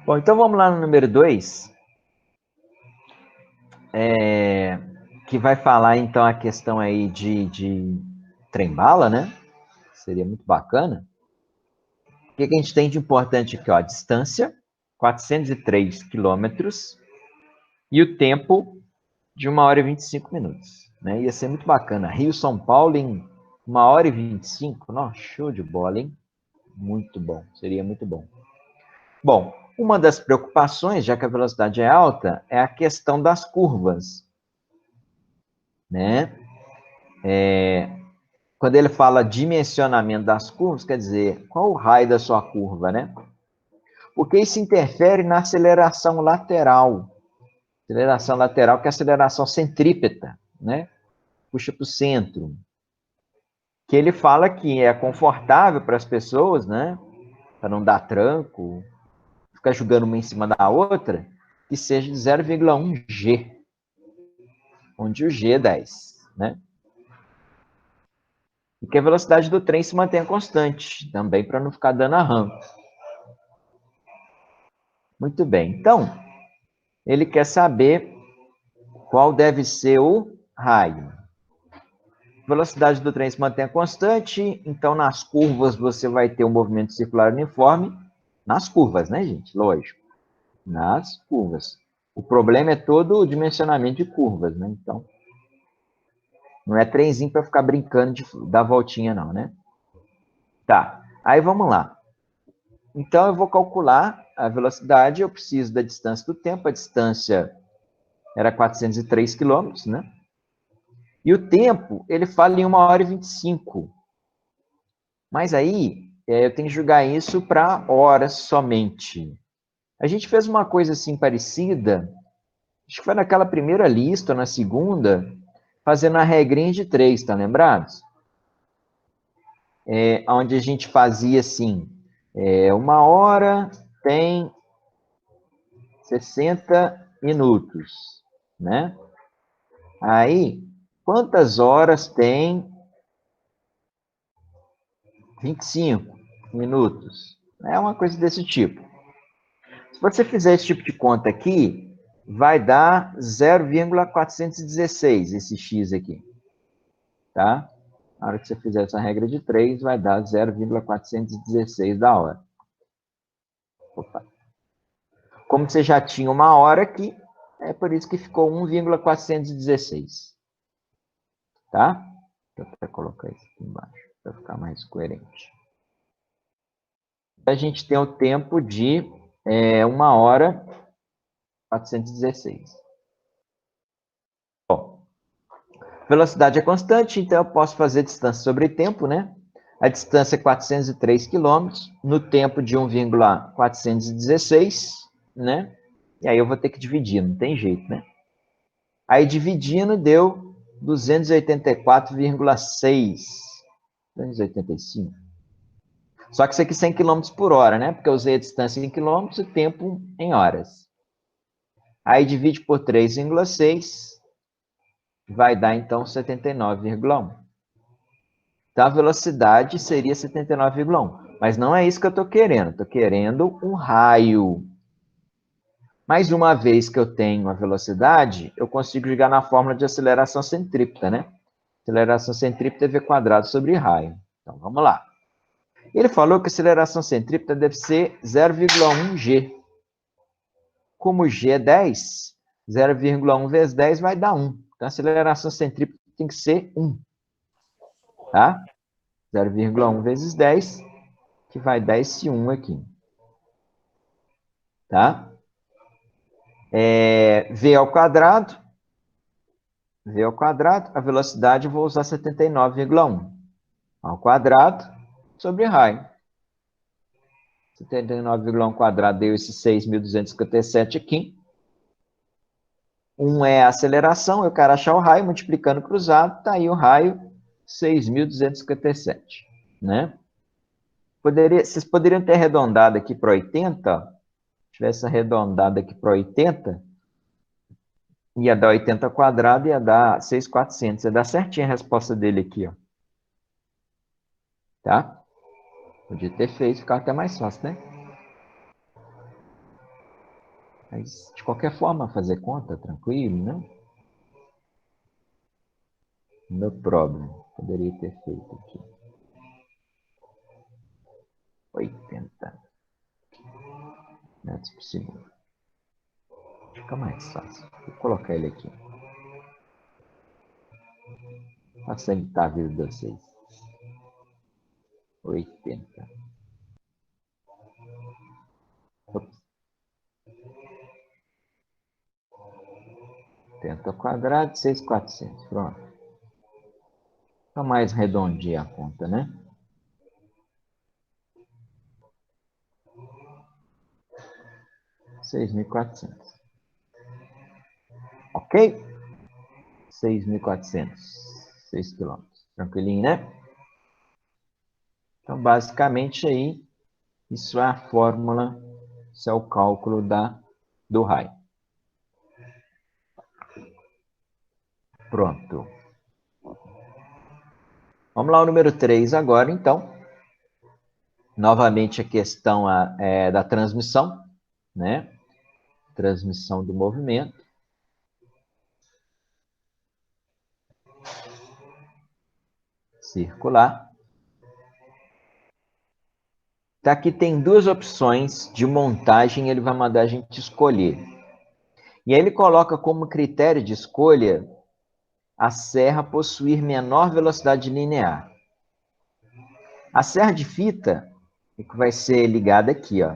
Bom, então vamos lá no número 2, que vai falar então a questão aí de trem-bala, né? Seria muito bacana. O que a gente tem de importante aqui? Ó, a distância, 403 quilômetros, e o tempo de 1 hora e 25 minutos. Né? Ia ser muito bacana. Rio-São Paulo em 1 hora e 25. Nossa, show de bola, hein? Muito bom, seria muito bom. Bom, uma das preocupações, já que a velocidade é alta, é a questão das curvas. Né? Quando ele fala dimensionamento das curvas, quer dizer, qual o raio da sua curva, né? Porque isso interfere na aceleração lateral. Aceleração lateral, que é a aceleração centrípeta, né? Puxa para o centro. Que ele fala que é confortável para as pessoas, né? Para não dar tranco, ficar jogando uma em cima da outra, que seja de 0,1 G, onde o G é 10, né? E que a velocidade do trem se mantenha constante, também para não ficar dando arranco. Muito bem. Então, ele quer saber qual deve ser o raio. A velocidade do trem se mantém constante, então nas curvas você vai ter um movimento circular uniforme. Nas curvas, né, gente? Lógico. Nas curvas. O problema é todo o dimensionamento de curvas, né? Então, não é trenzinho para ficar brincando de dar voltinha, não, né? Tá. Aí vamos lá. Então, eu vou calcular a velocidade, eu preciso da distância do tempo. A distância era 403 quilômetros, né? E o tempo, ele fala em 1 hora e 25. Mas aí, eu tenho que julgar isso para horas somente. A gente fez uma coisa assim parecida, acho que foi naquela primeira lista, na segunda, fazendo a regrinha de 3, tá lembrados? Onde a gente fazia assim, 1 hora tem 60 minutos, né? Aí, quantas horas tem 25 minutos? É uma coisa desse tipo. Se você fizer esse tipo de conta aqui, vai dar 0,416 esse x aqui. Tá? Na hora que você fizer essa regra de 3, vai dar 0,416 da hora. Opa. Como você já tinha 1 hora aqui, é por isso que ficou 1,416. Tá? Deixa eu até colocar isso aqui embaixo, para ficar mais coerente. A gente tem o tempo de 1 hora e 416. Bom, velocidade é constante, então eu posso fazer distância sobre tempo, né? A distância é 403 quilômetros, no tempo de 1,416, né? E aí eu vou ter que dividir, não tem jeito, né? Aí dividindo deu 284,6. 285. Só que isso aqui é 100 km por hora, né? Porque eu usei a distância em quilômetros e o tempo em horas. Aí divide por 3,6, vai dar então 79,1. Então a velocidade seria 79,1. Mas não é isso que eu estou querendo. Estou querendo um raio. Mais uma vez que eu tenho a velocidade, eu consigo jogar na fórmula de aceleração centrípeta, né? Aceleração centrípeta é v quadrado sobre raio. Então, vamos lá. Ele falou que a aceleração centrípeta deve ser 0,1 g. Como g é 10, 0,1 vezes 10 vai dar 1. Então, a aceleração centrípeta tem que ser 1. Tá? 0,1 vezes 10, que vai dar esse 1 aqui. Tá? V ao quadrado. V ao quadrado, a velocidade eu vou usar 79,1. Ao quadrado sobre raio. 79,1 quadrado deu esse 6.257 aqui. 1 é a aceleração, eu quero achar o raio, multiplicando cruzado, está aí o raio, 6.257. Né? Vocês poderiam ter arredondado aqui para 80, se tivesse arredondado aqui para 80, ia dar 80 quadrado, ia dar 6.400. Ia dar certinho a resposta dele aqui, ó. Tá? Podia ter feito, ficava até mais fácil, né? Mas, de qualquer forma, fazer conta, tranquilo, né? No problem. Poderia ter feito aqui. 80 metros por segundo. Fica mais fácil. Vou colocar ele aqui. Facilitar a vida de vocês. 80. Ops. 80 ao quadrado, 6.400. Pronto. Fica mais redondinha a conta, né? $6.400. Ok? 6.400. 6 quilômetros. Tranquilinho, né? Então, basicamente, aí, isso é a fórmula, isso é o cálculo do raio. Pronto. Vamos lá, o número 3 agora, então. Novamente, a questão da transmissão, né? Transmissão do movimento. Circular. Tá, aqui tem duas opções de montagem, ele vai mandar a gente escolher. E aí ele coloca como critério de escolha a serra possuir menor velocidade linear. A serra de fita é que vai ser ligada aqui, ó.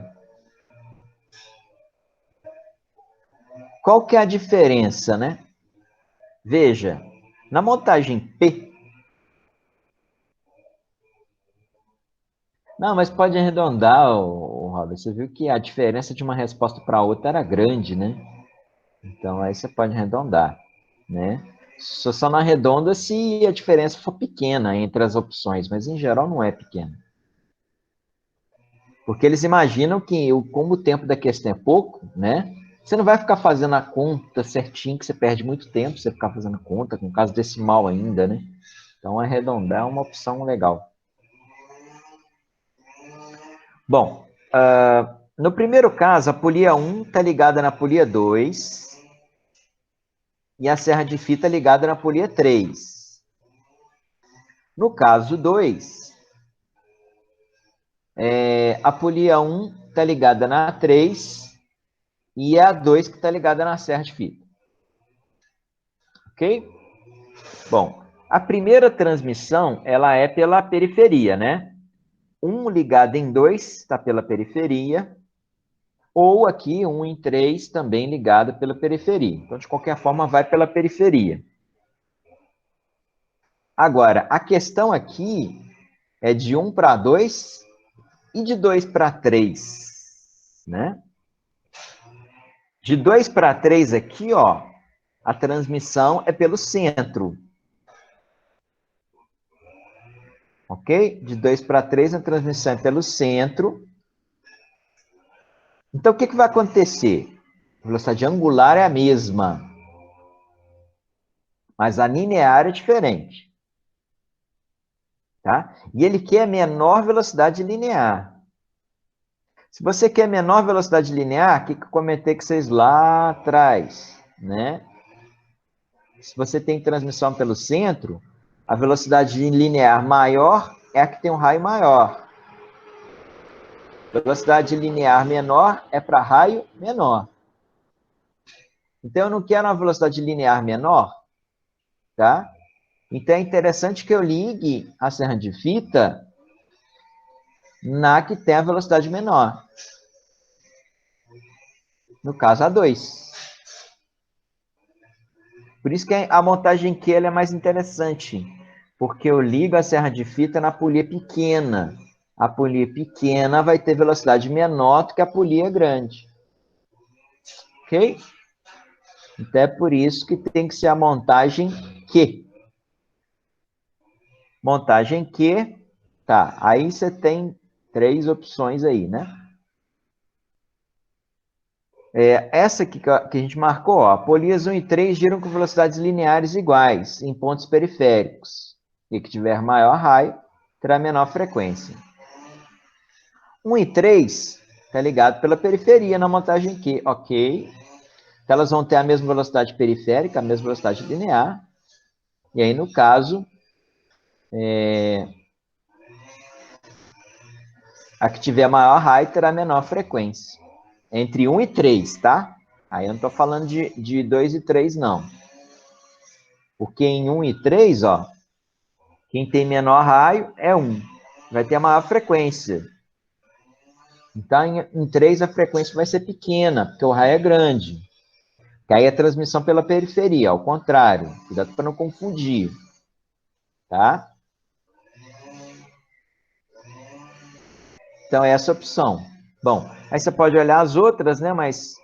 Qual que é a diferença, né? Veja, na montagem P... Não, mas pode arredondar, Robert. Você viu que a diferença de uma resposta para outra era grande, né? Então, aí você pode arredondar, né? Só não arredonda se a diferença for pequena entre as opções, mas em geral não é pequena. Porque eles imaginam que, como o tempo da questão é pouco, né? Você não vai ficar fazendo a conta certinho, que você perde muito tempo, você ficar fazendo conta, com caso decimal ainda, né? Então, arredondar é uma opção legal. Bom, no primeiro caso, a polia 1 está ligada na polia 2 e a serra de fita ligada na polia 3. No caso 2, a polia 1 está ligada na 3 e é a 2 que está ligada na serra de fita. Ok? Bom, a primeira transmissão, ela é pela periferia, né? 1 ligado em 2 está pela periferia, ou aqui 1 em 3 também ligado pela periferia. Então, de qualquer forma, vai pela periferia. Agora, a questão aqui é de 1 para 2 e de 2 para 3, né? De 2 para 3 aqui, ó, a transmissão é pelo centro. Ok? De 2 para 3, a transmissão é pelo centro. Então, o que vai acontecer? A velocidade angular é a mesma, mas a linear é diferente. Tá? E ele quer menor velocidade linear. Se você quer menor velocidade linear, o que eu comentei com vocês lá atrás, né? Se você tem transmissão pelo centro, a velocidade linear maior é a que tem um raio maior. Velocidade linear menor é para raio menor. Então, eu não quero uma velocidade linear menor, tá? Então, é interessante que eu ligue a serra de fita na que tem a velocidade menor. No caso, a 2. Por isso que a montagem Q é mais interessante, porque eu ligo a serra de fita na polia pequena. A polia pequena vai ter velocidade menor do que a polia grande. Ok? Então, é por isso que tem que ser a montagem Q. Montagem Q, tá. Aí você tem 3 opções aí, né? Essa aqui que a gente marcou, ó, polias 1 e 3 giram com velocidades lineares iguais em pontos periféricos. E que tiver maior raio, terá menor frequência. 1 e 3 Está ligado pela periferia na montagem Q, ok. Então, elas vão ter a mesma velocidade periférica, a mesma velocidade linear. E aí, no caso, a que tiver maior raio terá menor frequência. Entre 1 e 3, tá? Aí eu não estou falando de 2 e 3, não. Porque em 1 e 3, ó, quem tem menor raio é 1. Vai ter a maior frequência. Então, em 3 a frequência vai ser pequena, porque o raio é grande. Que aí é transmissão pela periferia, ao contrário. Cuidado para não confundir. Tá? Então, é essa a opção. Bom, aí você pode olhar as outras, né? Mas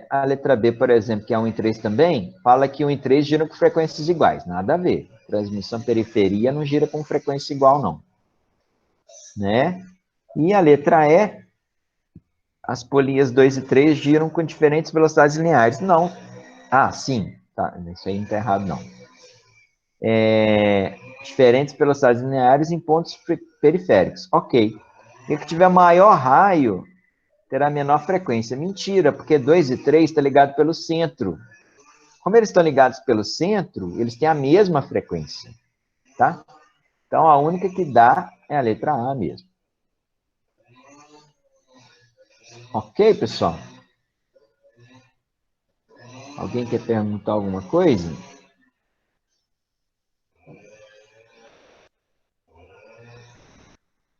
a letra B, por exemplo, que é 1 e 3 também, fala que 1 e 3 giram com frequências iguais. Nada a ver. Transmissão periferia não gira com frequência igual, não. Né? E a letra E, as polias 2 e 3 giram com diferentes velocidades lineares. Não. Ah, sim. Tá, isso aí não está errado, não. Diferentes velocidades lineares em pontos periféricos. Ok. E o que tiver maior raio terá menor frequência. Mentira, porque 2 e 3 está ligado pelo centro. Como eles estão ligados pelo centro, eles têm a mesma frequência. Tá? Então, a única que dá é a letra A mesmo. Ok, pessoal? Alguém quer perguntar alguma coisa?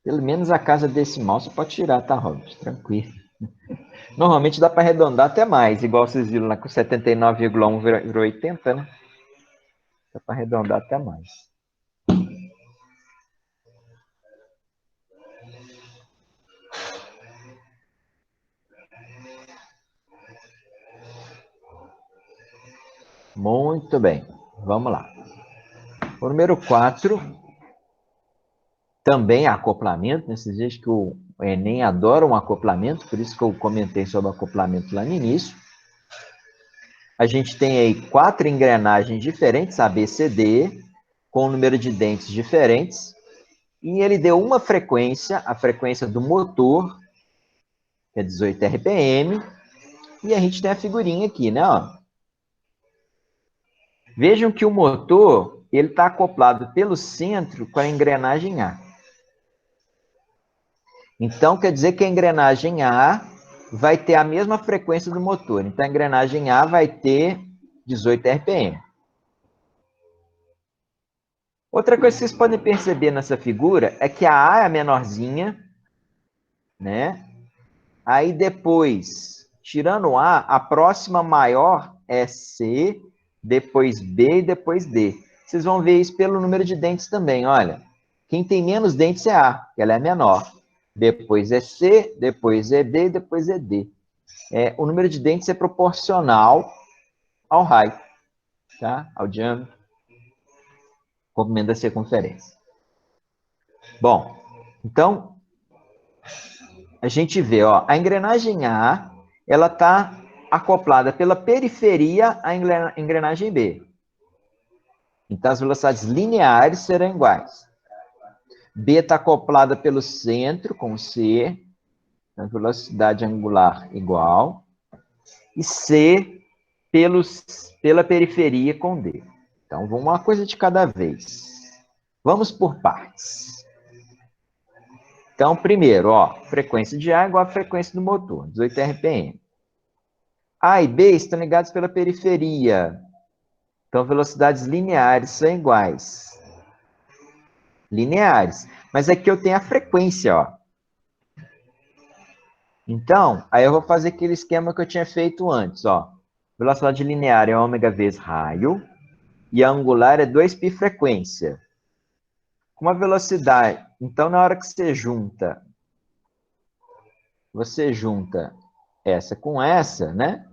Pelo menos a casa decimal você pode tirar, tá, Robert? Tranquilo. Normalmente dá para arredondar até mais, igual vocês viram lá com 79,1 virou 80, né? Dá para arredondar até mais. Muito bem. Vamos lá. O número 4 também é acoplamento. Nesses dias que o Enem adora um acoplamento, por isso que eu comentei sobre acoplamento lá no início. A gente tem aí 4 engrenagens diferentes, A, B, C, D, com um número de dentes diferentes. E ele deu uma frequência, a frequência do motor, que é 18 RPM. E a gente tem a figurinha aqui, né? Ó. Vejam que o motor ele está acoplado pelo centro com a engrenagem A. Então, quer dizer que a engrenagem A vai ter a mesma frequência do motor. Então, a engrenagem A vai ter 18 RPM. Outra coisa que vocês podem perceber nessa figura é que a A é a menorzinha, né? Aí depois, tirando A, a próxima maior é C, depois B e depois D. Vocês vão ver isso pelo número de dentes também, olha. Quem tem menos dentes é A, que ela é menor. Depois é C, depois é B, depois é D. O número de dentes é proporcional ao raio, tá? Ao diâmetro, comprimento da circunferência. Bom, então, a gente vê, ó, a engrenagem A, ela está acoplada pela periferia à engrenagem B. Então, as velocidades lineares serão iguais. B está acoplada pelo centro, com C, a velocidade angular igual. E C pela periferia com D. Então, vamos uma coisa de cada vez. Vamos por partes. Então, primeiro, ó, frequência de A igual a frequência do motor, 18 RPM. A e B estão ligados pela periferia. Então, velocidades lineares são iguais. Lineares. Mas aqui eu tenho a frequência, ó. Então, aí eu vou fazer aquele esquema que eu tinha feito antes, ó. Velocidade linear é ômega vezes raio, e a angular é 2π frequência. Com a velocidade, então na hora que você junta essa com essa, né?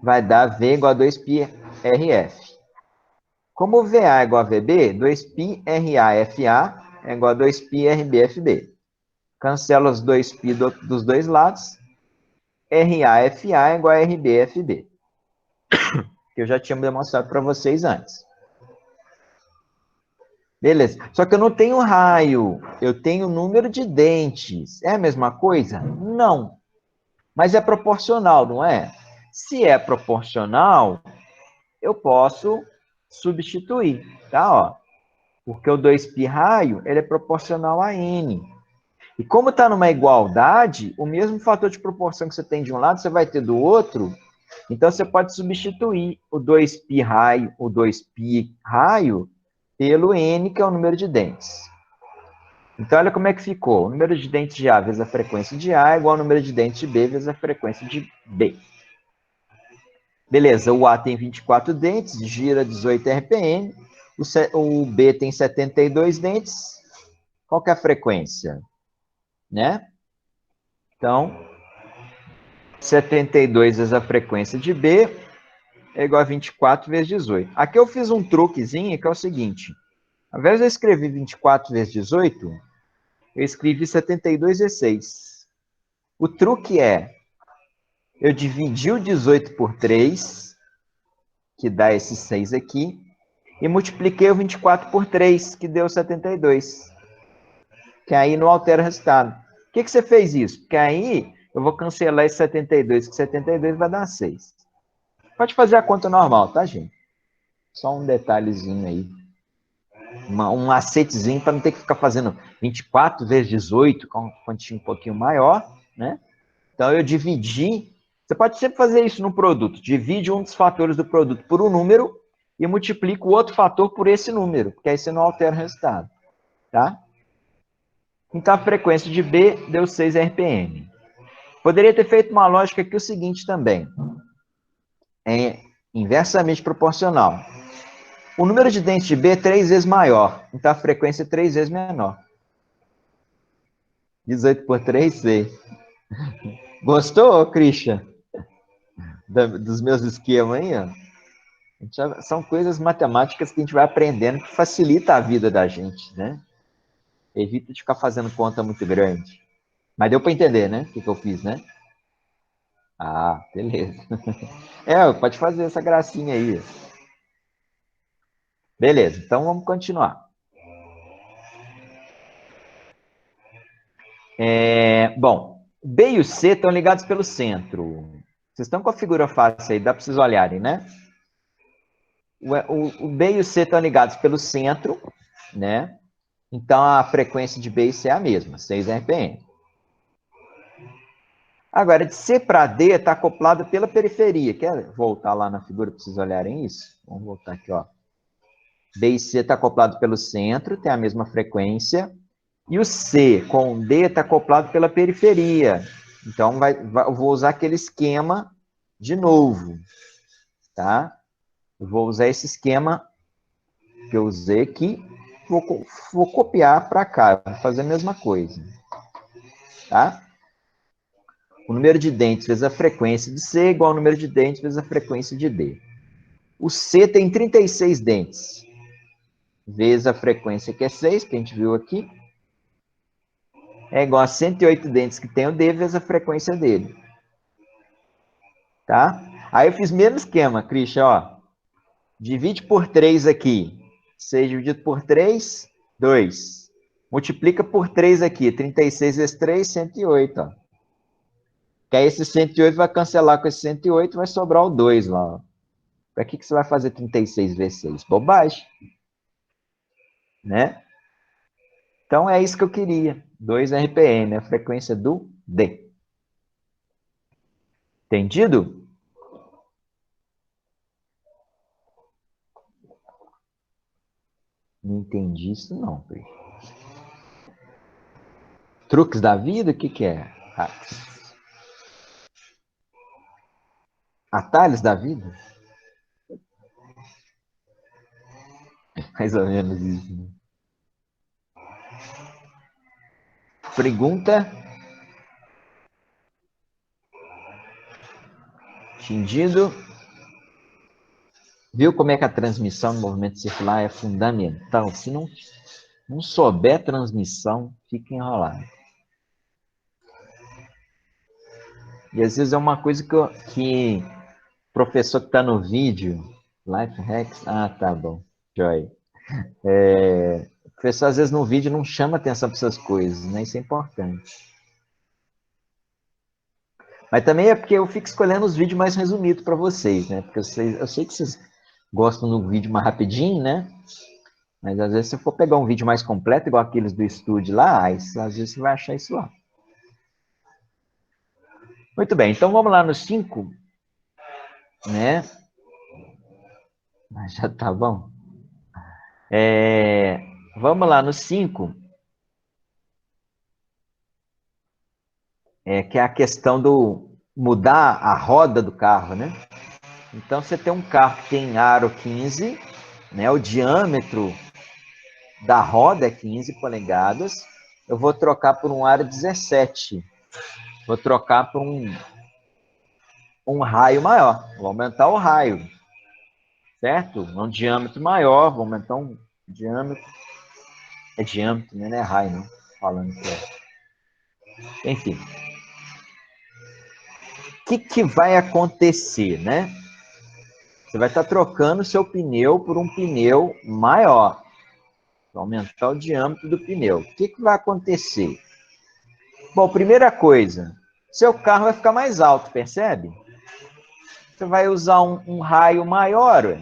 Vai dar V igual a 2π RF. Como o VA é igual a VB, 2π RAFA é igual a 2π RBFB. Cancela os 2π dos dois lados. RAFA é igual a RBFB. Que eu já tinha demonstrado para vocês antes. Beleza. Só que eu não tenho raio. Eu tenho número de dentes. É a mesma coisa? Não. Mas é proporcional, não é? Se é proporcional, eu posso substituir, tá? Ó, porque o 2π raio ele é proporcional a n. E como está numa igualdade, o mesmo fator de proporção que você tem de um lado, você vai ter do outro. Então, você pode substituir o 2π raio, o 2π raio, pelo n, que é o número de dentes. Então, olha como é que ficou. O número de dentes de A vezes a frequência de A é igual ao número de dentes de B vezes a frequência de B. Beleza, o A tem 24 dentes, gira 18 RPM. O B tem 72 dentes. Qual que é a frequência? Né? Então, 72 vezes a frequência de B é igual a 24 vezes 18. Aqui eu fiz um truquezinho que é o seguinte. Ao invés de eu escrever 24 vezes 18, eu escrevi 72 vezes 6. O truque é, eu dividi o 18 por 3, que dá esse 6 aqui, e multipliquei o 24 por 3, que deu 72. Que aí não altera o resultado. Por que você fez isso? Porque aí eu vou cancelar esse 72, que 72 vai dar 6. Pode fazer a conta normal, tá, gente? Só um detalhezinho aí. Um macetezinho para não ter que ficar fazendo 24 vezes 18, com um quantinho um pouquinho maior, né? Então, eu dividi. Você pode sempre fazer isso no produto. Divide um dos fatores do produto por um número e multiplica o outro fator por esse número, porque aí você não altera o resultado, tá? Então, a frequência de B deu 6 RPM. Poderia ter feito uma lógica aqui o seguinte também. É inversamente proporcional. O número de dentes de B é 3 vezes maior, então a frequência é 3 vezes menor. 18 por 3, 6. Gostou, Christian? Dos meus esquemas aí, ó? São coisas matemáticas que a gente vai aprendendo que facilita a vida da gente, né? Evita de ficar fazendo conta muito grande. Mas deu para entender, né? O que eu fiz, né? Ah, beleza. Pode fazer essa gracinha aí. Beleza, então vamos continuar. Bom, B e o C estão ligados pelo centro. Vocês estão com a figura fácil aí, dá para vocês olharem, né? O B e o C estão ligados pelo centro, né? Então, a frequência de B e C é a mesma, 6 RPM. Agora, de C para D está acoplado pela periferia. Quer voltar lá na figura para vocês olharem isso? Vamos voltar aqui, ó. B e C está acoplado pelo centro, tem a mesma frequência. E o C com o D está acoplado pela periferia. Então, eu vou usar aquele esquema de novo, tá? Eu vou usar esse esquema que eu usei aqui, vou copiar para cá, vou fazer a mesma coisa, tá? O número de dentes vezes a frequência de C é igual ao número de dentes vezes a frequência de D. O C tem 36 dentes, vezes a frequência que é 6, que a gente viu aqui, é igual a 108 dentes que tem o D vezes a frequência dele. Tá? Aí eu fiz o mesmo esquema, Christian, ó. Divide por 3 aqui. 6 dividido por 3, 2. Multiplica por 3 aqui. 36 vezes 3, 108, ó. Que aí esse 108 vai cancelar com esse 108, vai sobrar o 2 lá. Para que você vai fazer 36 vezes 6? Bobagem. Né? Então é isso que eu queria. 2 RPM, a frequência do D. Entendido? Não entendi isso não, Pri. Truques da vida? O que que é? Atalhos da vida? Mais ou menos isso. Né? Pergunta? Entendido? Viu como é que a transmissão no movimento circular é fundamental? Se não souber transmissão, fica enrolado. E às vezes é uma coisa que o professor que está no vídeo, Life Hacks, tá bom, joy. O professor às vezes no vídeo não chama atenção para essas coisas, né? Isso é importante. Mas também é porque eu fico escolhendo os vídeos mais resumidos para vocês, né? Porque eu sei que vocês gostam do vídeo mais rapidinho, né? Mas às vezes se eu for pegar um vídeo mais completo, igual aqueles do estúdio lá, às vezes você vai achar isso lá. Muito bem, então vamos lá no 5, né? Mas já tá bom. Vamos lá no 5, que é a questão do mudar a roda do carro, né? Então você tem um carro que tem aro 15, né? O diâmetro da roda é 15 polegadas. Eu vou trocar por um aro 17. Vou trocar por um raio maior. Vou aumentar o raio, certo? Um diâmetro maior, vou aumentar um diâmetro. É diâmetro, né? Não é raio, não. Falando que é. Enfim. O que vai acontecer, né? Você vai estar trocando o seu pneu por um pneu maior. Vai aumentar o diâmetro do pneu. O que vai acontecer? Bom, primeira coisa, seu carro vai ficar mais alto, percebe? Você vai usar um raio maior,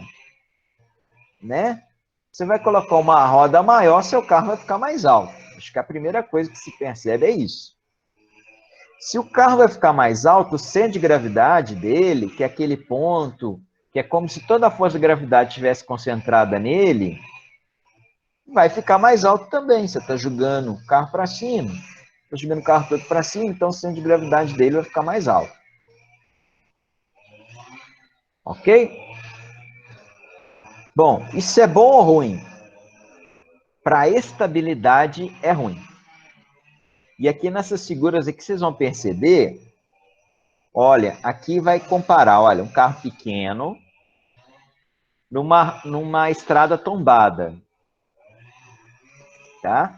né? Você vai colocar uma roda maior, seu carro vai ficar mais alto. Acho que a primeira coisa que se percebe é isso. Se o carro vai ficar mais alto, o centro de gravidade dele, que é aquele ponto, que é como se toda a força de gravidade estivesse concentrada nele, vai ficar mais alto também. Você está jogando o carro para cima, está jogando o carro todo para cima, então o centro de gravidade dele vai ficar mais alto. Ok? Bom, isso é bom ou ruim? Para a estabilidade é ruim. E aqui nessas figuras aqui vocês vão perceber, olha, aqui vai comparar, olha, um carro pequeno numa estrada tombada, tá?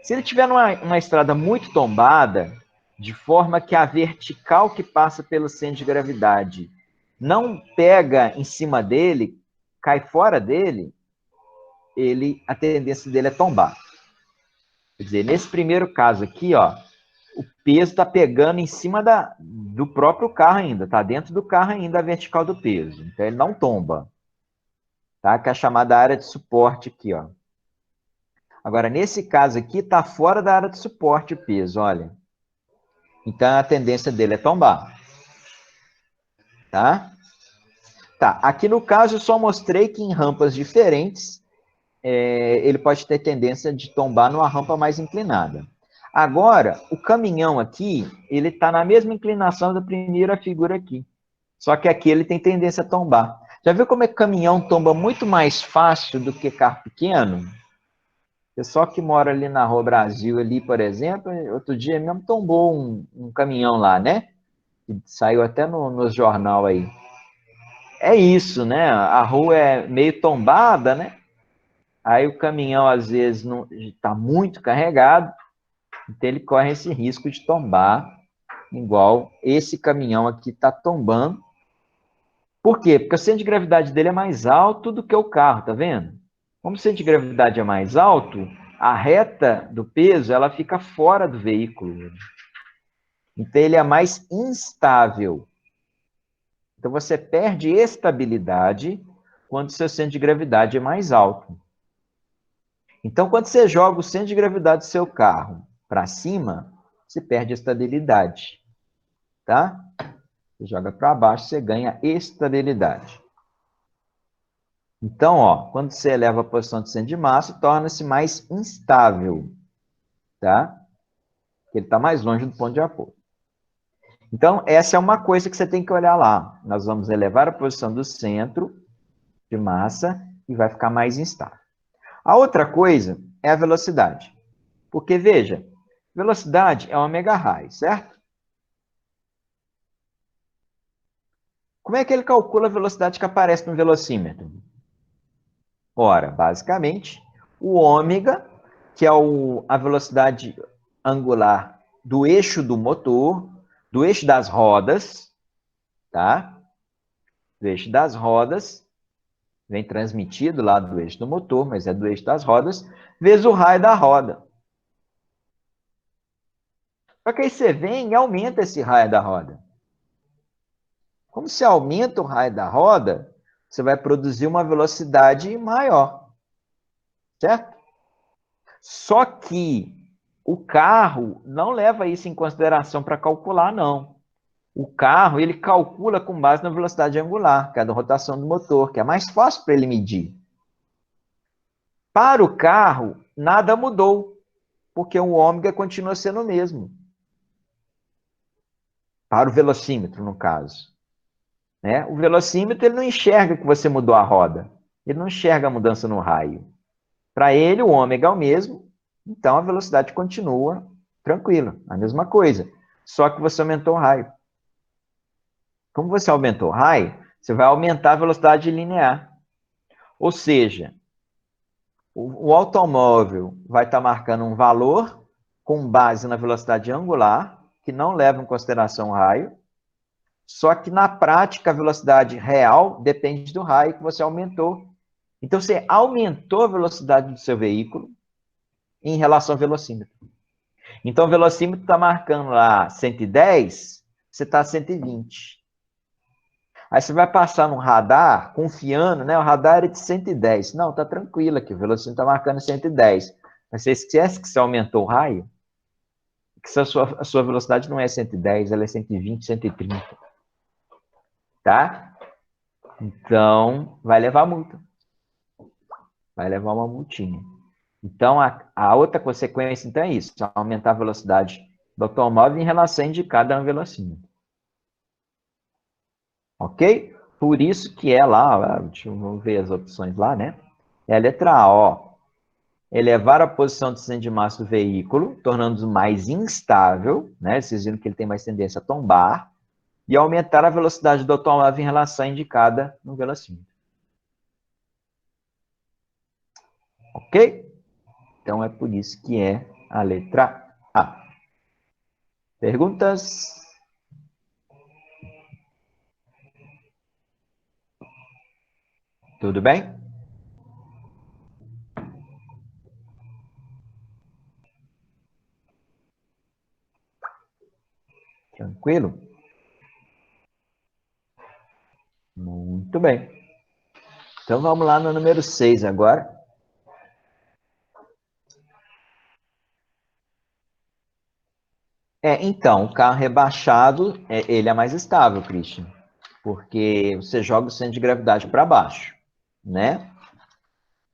Se ele tiver numa estrada muito tombada, de forma que a vertical que passa pelo centro de gravidade não pega em cima dele, cai fora dele, a tendência dele é tombar. Quer dizer, nesse primeiro caso aqui, ó, o peso está pegando em cima do próprio carro ainda, está dentro do carro ainda a vertical do peso. Então ele não tomba, tá? Que é a chamada área de suporte aqui, ó. Agora, nesse caso aqui, está fora da área de suporte o peso, olha. Então a tendência dele é tombar, tá? Tá, aqui no caso eu só mostrei que em rampas diferentes ele pode ter tendência de tombar numa rampa mais inclinada. Agora, o caminhão aqui, ele está na mesma inclinação da primeira figura aqui. Só que aqui ele tem tendência a tombar. Já viu como é que caminhão tomba muito mais fácil do que carro pequeno? O pessoal que mora ali na Rua Brasil, ali, por exemplo, outro dia mesmo tombou um caminhão lá, né? Que saiu até no jornal aí. É isso, né? A rua é meio tombada, né? Aí o caminhão, às vezes, não está muito carregado, então ele corre esse risco de tombar, igual esse caminhão aqui está tombando. Por quê? Porque o centro de gravidade dele é mais alto do que o carro, tá vendo? Como o centro de gravidade é mais alto, a reta do peso ela fica fora do veículo. Então ele é mais instável. Então você perde estabilidade quando o seu centro de gravidade é mais alto. Então, quando você joga o centro de gravidade do seu carro para cima, você perde a estabilidade, tá? Você joga para baixo, você ganha estabilidade. Então, ó, quando você eleva a posição de centro de massa, torna-se mais instável, tá? Ele está mais longe do ponto de apoio. Então, essa é uma coisa que você tem que olhar lá. Nós vamos elevar a posição do centro de massa e vai ficar mais instável. A outra coisa é a velocidade. Porque, veja, velocidade é ômega raio, certo? Como é que ele calcula a velocidade que aparece no velocímetro? Ora, basicamente, o ômega, que é a velocidade angular do eixo do motor, do eixo das rodas, tá? Do eixo das rodas, vem transmitido lá do eixo do motor, mas é do eixo das rodas, vezes o raio da roda. Só que aí você vem e aumenta esse raio da roda. Como você aumenta o raio da roda, você vai produzir uma velocidade maior, certo? Só que o carro não leva isso em consideração para calcular, não. O carro, ele calcula com base na velocidade angular, que é a da rotação do motor, que é mais fácil para ele medir. Para o carro, nada mudou, porque o ômega continua sendo o mesmo. Para o velocímetro, no caso. Né? O velocímetro, ele não enxerga que você mudou a roda. Ele não enxerga a mudança no raio. Para ele, o ômega é o mesmo, então a velocidade continua tranquila, a mesma coisa. Só que você aumentou o raio. Como você aumentou o raio, você vai aumentar a velocidade linear. Ou seja, o automóvel vai estar marcando um valor com base na velocidade angular, que não leva em consideração o raio, só que na prática a velocidade real depende do raio que você aumentou. Então você aumentou a velocidade do seu veículo em relação ao velocímetro. Então o velocímetro está marcando lá 110, você está a 120. Aí você vai passar no radar, confiando, né? O radar é de 110. Não, tá tranquilo aqui, o velocímetro está marcando 110. Mas você esquece que você aumentou o raio? Que a sua velocidade não é 110, ela é 120, 130. Tá? Então, vai levar multa. Vai levar uma multinha. Então, a outra consequência, então, é isso. Aumentar a velocidade do automóvel em relação indicada no velocímetro. Ok? Por isso que é lá, deixa eu ver as opções lá, né? É a letra A, ó. Elevar a posição de centro de massa do veículo, tornando-o mais instável, né? Vocês viram que ele tem mais tendência a tombar, e aumentar a velocidade do automóvel em relação indicada no velocímetro. Ok? Então é por isso que é a letra A. Perguntas? Tudo bem? Tranquilo? Muito bem. Então vamos lá no número 6 agora. Então, o carro rebaixado, ele é mais estável, Christian, porque você joga o centro de gravidade para baixo, né?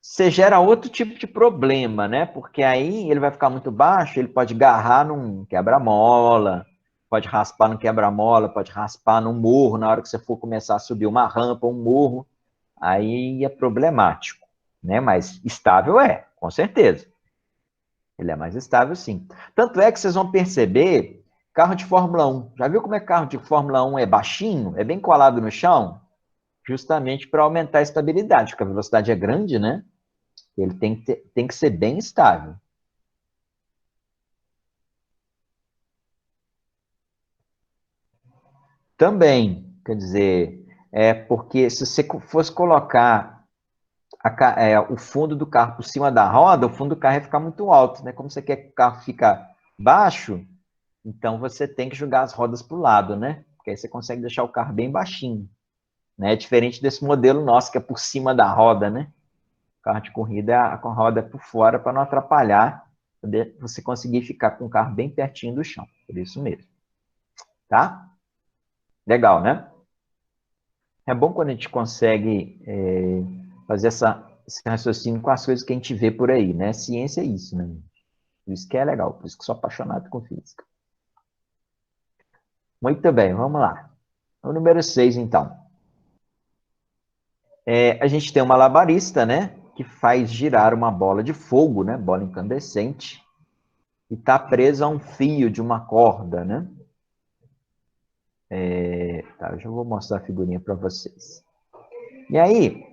Você gera outro tipo de problema, né? Porque aí ele vai ficar muito baixo, ele pode agarrar num quebra-mola, pode raspar no quebra-mola, pode raspar num morro na hora que você for começar a subir uma rampa, um morro, aí é problemático, né? Mas estável com certeza. Ele é mais estável, sim. Tanto é que vocês vão perceber, carro de Fórmula 1. Já viu como é que carro de Fórmula 1 é baixinho? É bem colado no chão? Justamente para aumentar a estabilidade, porque a velocidade é grande, né? Ele tem que ser bem estável. Também, quer dizer, porque se você fosse colocar o fundo do carro por cima da roda, o fundo do carro ia ficar muito alto, né? Como você quer que o carro fique baixo, então você tem que jogar as rodas para o lado, né? Porque aí você consegue deixar o carro bem baixinho, né? Diferente desse modelo nosso, que é por cima da roda, né? O carro de corrida, com a roda por fora para não atrapalhar, você conseguir ficar com o carro bem pertinho do chão. Por isso mesmo. Tá? Legal, né? É bom quando a gente consegue fazer esse raciocínio com as coisas que a gente vê por aí, né? Ciência é isso, né? Por isso que é legal, por isso que sou apaixonado com física. Muito bem, vamos lá. O número 6, então. A gente tem um malabarista, né? Que faz girar uma bola de fogo, né? Bola incandescente. E está preso a um fio de uma corda, né? Tá, eu já vou mostrar a figurinha para vocês. E aí,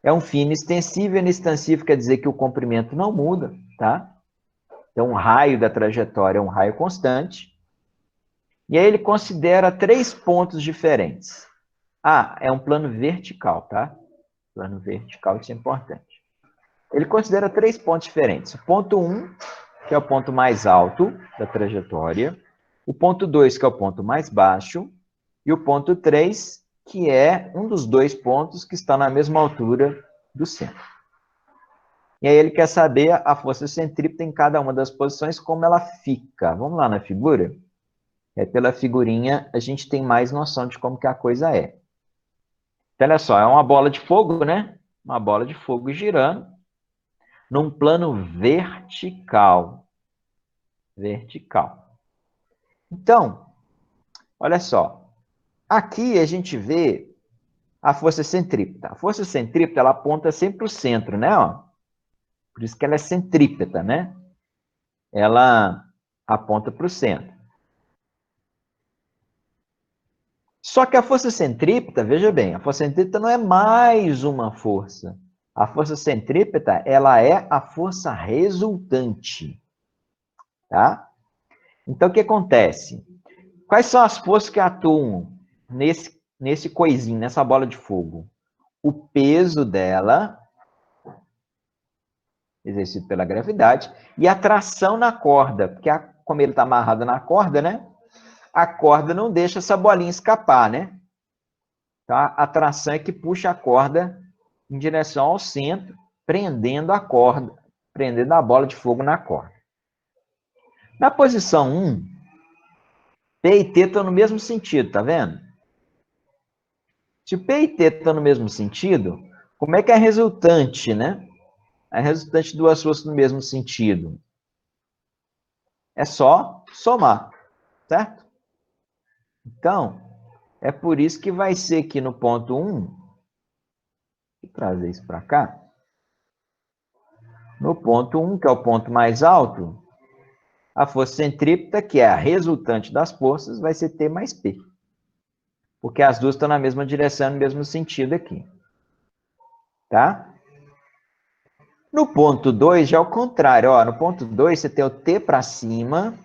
é um fio inextensível. Inextensível quer dizer que o comprimento não muda, tá? Então, o raio da trajetória é um raio constante. E aí ele considera 3 pontos diferentes. É um plano vertical, tá? Plano vertical, isso é importante. Ele considera 3 pontos diferentes. O ponto 1 que é o ponto mais alto da trajetória, o ponto 2, que é o ponto mais baixo, e o ponto 3, que é um dos dois pontos que estão na mesma altura do centro. E aí ele quer saber a força centrípeta em cada uma das posições, como ela fica. Vamos lá na figura? Pela figurinha a gente tem mais noção de como que a coisa é. Então, olha só, é uma bola de fogo, né? Uma bola de fogo girando num plano vertical. Vertical. Então, olha só. Aqui a gente vê a força centrípeta. A força centrípeta, ela aponta sempre para o centro, né? Ó. Por isso que ela é centrípeta, né? Ela aponta para o centro. Só que a força centrípeta, veja bem, a força centrípeta não é mais uma força. A força centrípeta, ela é a força resultante, tá? Então, o que acontece? Quais são as forças que atuam nesse coisinho, nessa bola de fogo? O peso dela, exercido pela gravidade, e a tração na corda, porque como ele está amarrado na corda, né? A corda não deixa essa bolinha escapar, né? Então, a tração é que puxa a corda em direção ao centro, prendendo a corda, prendendo a bola de fogo na corda. Na posição 1, P e T estão no mesmo sentido, tá vendo? Se o P e T estão no mesmo sentido, como é que é a resultante, né? A resultante de duas forças no mesmo sentido. É só somar, certo? Então, é por isso que vai ser aqui no ponto 1, vou trazer isso para cá. No ponto 1, que é o ponto mais alto, a força centrípeta, que é a resultante das forças, vai ser T mais P. Porque as duas estão na mesma direção, no mesmo sentido aqui. Tá? No ponto 2, já é o contrário. Ó, no ponto 2, você tem o T para cima,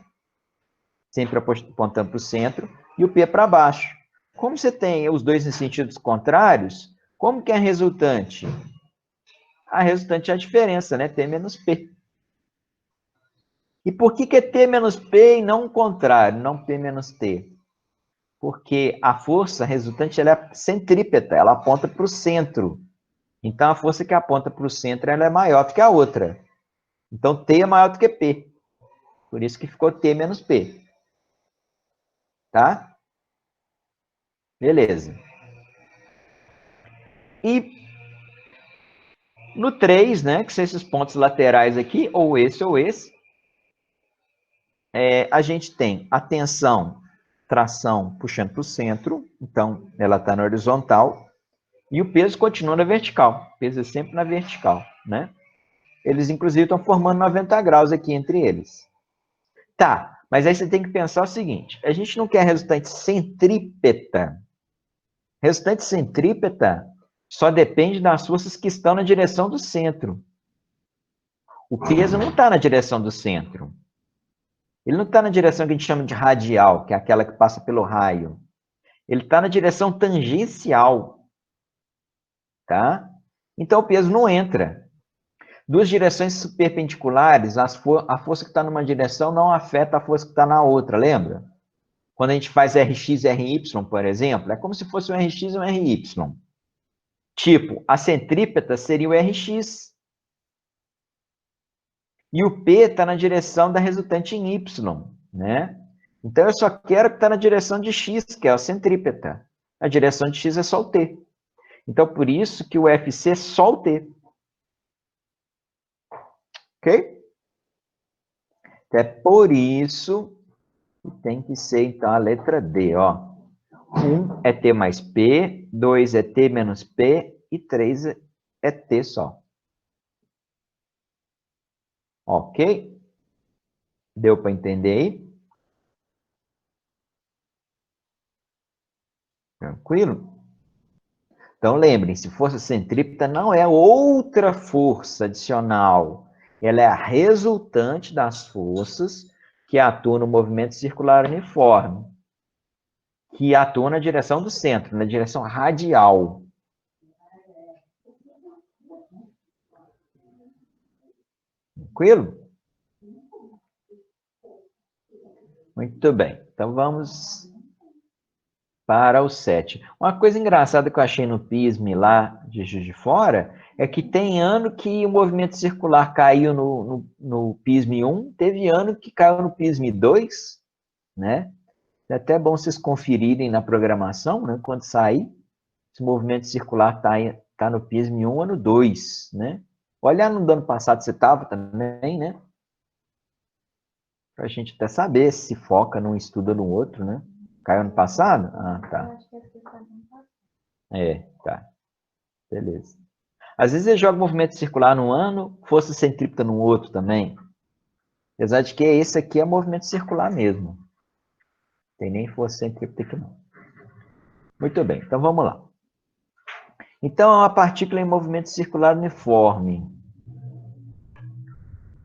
sempre apontando para o centro, e o P para baixo. Como você tem os dois em sentidos contrários, como que é a resultante? A resultante é a diferença, né? T menos P. E por que é T menos P e não o contrário, não P menos T? Porque a força resultante ela é centrípeta, ela aponta para o centro. Então, a força que aponta para o centro ela é maior do que a outra. Então, T é maior do que P. Por isso que ficou T menos P. Tá? Beleza. E no 3, né, que são esses pontos laterais aqui, ou esse, a gente tem a tensão, tração puxando para o centro, então ela está na horizontal, e o peso continua na vertical. O peso é sempre na vertical, né? Eles, inclusive, estão formando 90 graus aqui entre eles. Tá, mas aí você tem que pensar o seguinte, a gente não quer resultante centrípeta. Resultante centrípeta só depende das forças que estão na direção do centro. O peso não está na direção do centro. Ele não está na direção que a gente chama de radial, que é aquela que passa pelo raio. Ele está na direção tangencial. Tá? Então, o peso não entra. Duas direções perpendiculares, a força que está numa direção não afeta a força que está na outra, lembra? Quando a gente faz Rx e Ry, por exemplo, é como se fosse um Rx e um Ry. Tipo, a centrípeta seria o Rx. E o P está na direção da resultante em Y, né? Então, eu só quero que está na direção de X, que é a centrípeta. A direção de X é só o T. Então, por isso que o FC é só o T. Ok? É por isso que tem que ser, então, a letra D, ó. 1 é T mais P, 2 é T menos P e 3 é T só. Ok? Deu para entender aí? Tranquilo? Então, lembrem-se, força centrípeta não é outra força adicional. Ela é a resultante das forças que atuam no movimento circular uniforme, que atuam na direção do centro, na direção radial. Tranquilo? Muito bem. Então, vamos para o 7. Uma coisa engraçada que eu achei no PISM lá de Juiz de Fora é que tem ano que o movimento circular caiu no PISM 1, teve ano que caiu no PISM 2, né? É até bom vocês conferirem na programação, né? Quando sair, esse movimento circular tá no PISM 1 ano 2, né? Olhar no ano passado você estava também, né? Para a gente até saber se foca num estudo ou no outro, né? Caiu ano passado? Ah, tá. Tá. Beleza. Às vezes ele joga movimento circular num ano, força centrípeta no outro também. Apesar de que esse aqui é movimento circular mesmo. Tem nem força centrípeta aqui não. Muito bem, então vamos lá. Então, é uma partícula em movimento circular uniforme.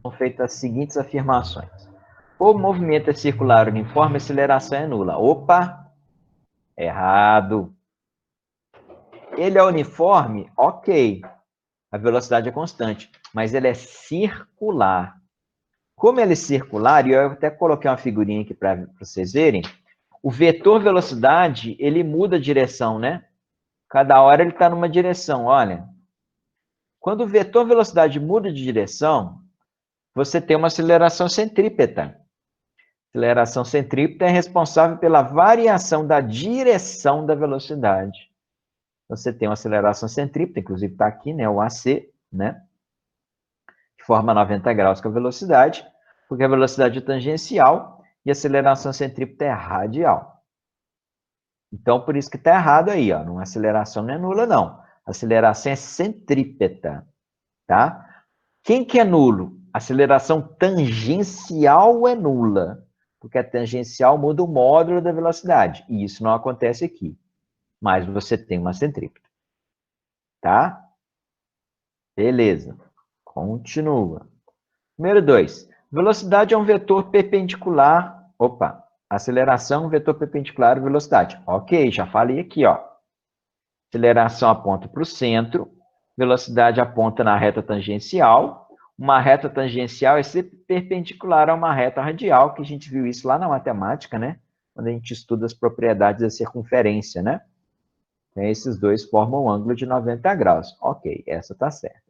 São feitas as seguintes afirmações. O movimento é circular uniforme, a aceleração é nula. Opa! Errado. Ele é uniforme? Ok. A velocidade é constante. Mas ele é circular. Como ele é circular, e eu até coloquei uma figurinha aqui para vocês verem, o vetor velocidade, ele muda a direção, né? Cada hora ele está numa direção, olha. Quando o vetor velocidade muda de direção, você tem uma aceleração centrípeta. A aceleração centrípeta é responsável pela variação da direção da velocidade. Você tem uma aceleração centrípeta, inclusive está aqui, né, o AC, né, que forma 90 graus com a velocidade, porque a velocidade é tangencial e a aceleração centrípeta é radial. Então, por isso que está errado aí, ó, não, a aceleração não é nula, não. A aceleração é centrípeta, tá? Quem que é nulo? A aceleração tangencial é nula, porque a tangencial muda o módulo da velocidade, e isso não acontece aqui. Mas você tem uma centrípeta, tá? Beleza. Continua. Número 2. Velocidade é um vetor perpendicular. Opa. Aceleração, vetor perpendicular à velocidade. Ok, já falei aqui, ó. Aceleração aponta para o centro, velocidade aponta na reta tangencial. Uma reta tangencial é sempre perpendicular a uma reta radial, que a gente viu isso lá na matemática, né? Quando a gente estuda as propriedades da circunferência, né? Então, esses dois formam um ângulo de 90 graus. Ok, essa está certa.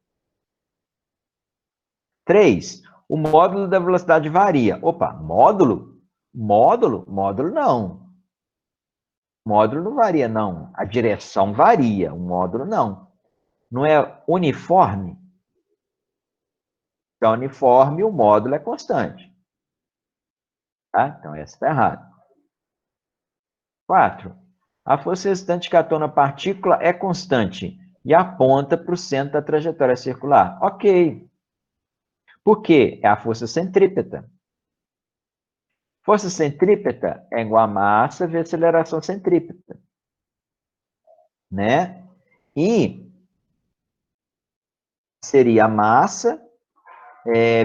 3. O módulo da velocidade varia. Opa, módulo? Módulo? Módulo não. Módulo não varia, não. A direção varia, o módulo não. Não é uniforme? Se é uniforme, o módulo é constante. Tá? Então, essa está errada. 4. A força resultante que atua na partícula é constante e aponta para o centro da trajetória circular. Ok. Por quê? É a força centrípeta. Força centrípeta é igual a massa vezes aceleração centrípeta, né? E seria a massa,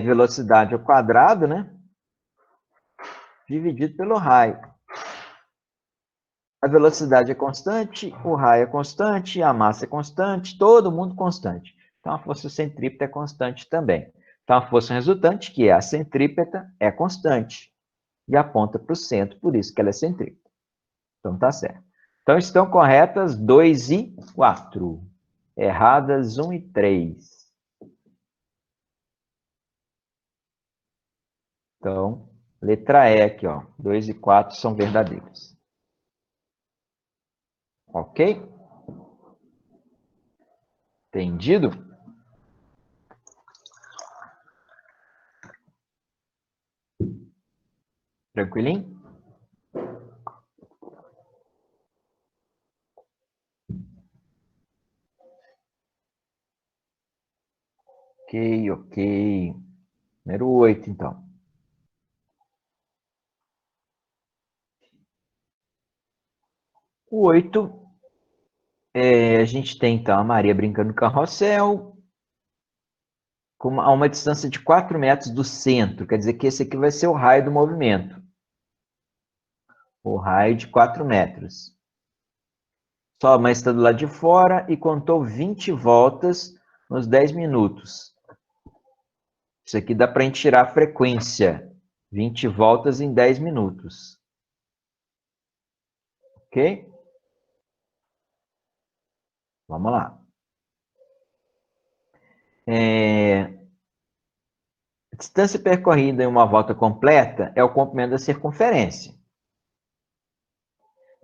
velocidade ao quadrado, né? Dividido pelo raio. A velocidade é constante, o raio é constante, a massa é constante, todo mundo constante. Então, a força centrípeta é constante também. Então, a força resultante, que é a centrípeta, é constante e aponta para o centro, por isso que ela é centrípeta. Então, tá certo. Então, estão corretas 2 e 4. Erradas 1 e 3. Então, letra E aqui, ó. 2 e 4 são verdadeiros. Ok? Entendido? Tranquilinho? Ok, ok. Número 8, então. O 8, a gente tem, então, a Maria brincando no carrossel, a uma distância de 4 metros do centro. Quer dizer que esse aqui vai ser o raio do movimento. O raio de 4 metros. Sua mãe está do lado de fora e contou 20 voltas nos 10 minutos. Isso aqui dá para a gente tirar a frequência. 20 voltas em 10 minutos. Ok? Vamos lá. A distância percorrida em uma volta completa é o comprimento da circunferência.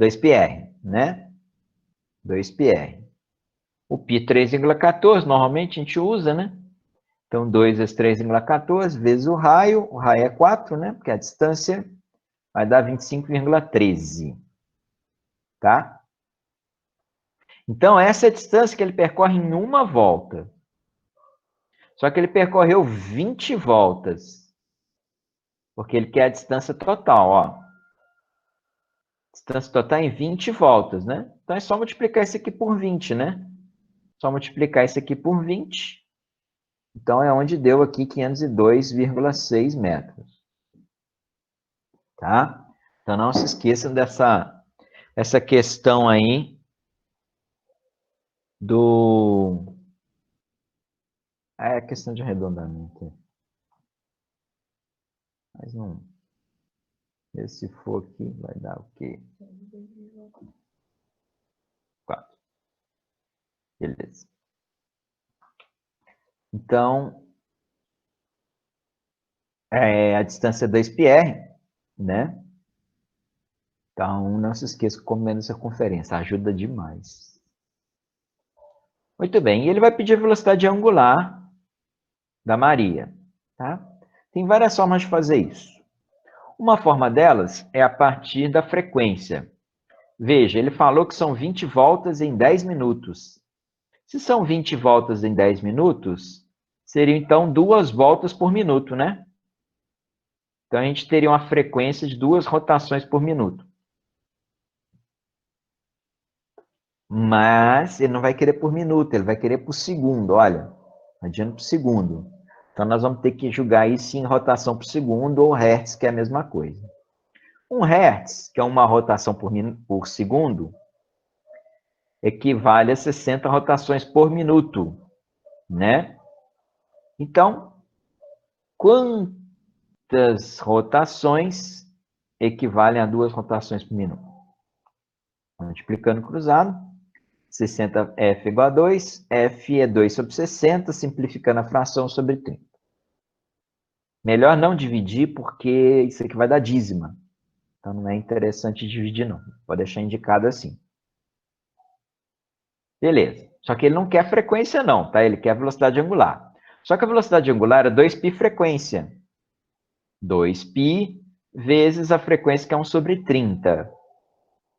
2πr, né? 2πr. O π 3,14, normalmente a gente usa, né? Então, 2 vezes 3,14 vezes o raio é 4, né? Porque a distância vai dar 25,13. Tá? Então, essa é a distância que ele percorre em uma volta. Só que ele percorreu 20 voltas. Porque ele quer a distância total, ó. Distância total em 20 voltas, né? Então, é só multiplicar isso aqui por 20, né? Só multiplicar isso aqui por 20. Então, é onde deu aqui 502,6 metros. Tá? Então, não se esqueçam essa questão aí do... É questão de arredondamento. Mas não... Se for aqui, vai dar o quê? 4. Beleza. Então, a distância é 2πr, né? Então, não se esqueça como menos circunferência. Ajuda demais. Muito bem. E ele vai pedir a velocidade angular da Maria. Tá? Tem várias formas de fazer isso. Uma forma delas é a partir da frequência. Veja, ele falou que são 20 voltas em 10 minutos. Se são 20 voltas em 10 minutos, seriam então 2 voltas por minuto, né? Então, a gente teria uma frequência de 2 rotações por minuto. Mas ele não vai querer por minuto, ele vai querer por segundo. Olha, adiante por segundo. Então, nós vamos ter que julgar isso em rotação por segundo ou hertz, que é a mesma coisa. 1 hertz, que é uma rotação por segundo, equivale a 60 rotações por minuto, né? Então, quantas rotações equivalem a 2 rotações por minuto? Multiplicando cruzado, 60F igual a 2, F é 2 sobre 60, simplificando a fração sobre 30. Melhor não dividir, porque isso aqui vai dar dízima. Então, não é interessante dividir, não. Pode deixar indicado assim. Beleza. Só que ele não quer frequência, não, tá? Ele quer velocidade angular. Só que a velocidade angular é 2π frequência. 2π vezes a frequência, que é 1 sobre 30.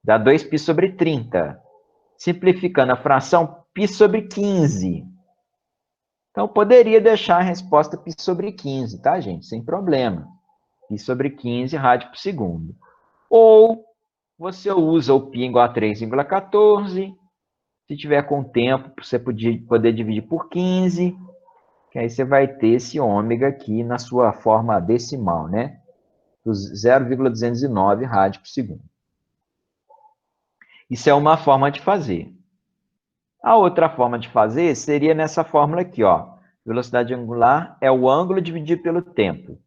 Dá 2π sobre 30. Simplificando a fração, π sobre 15. Então, poderia deixar a resposta π sobre 15, tá, gente? Sem problema. Π sobre 15 rádio por segundo. Ou você usa o π igual a 3,14. Se tiver com tempo, você poder dividir por 15, que aí você vai ter esse ômega aqui na sua forma decimal, né? Dos 0,209 rádio por segundo. Isso é uma forma de fazer. A outra forma de fazer seria nessa fórmula aqui, ó. Velocidade angular é o ângulo dividido pelo tempo.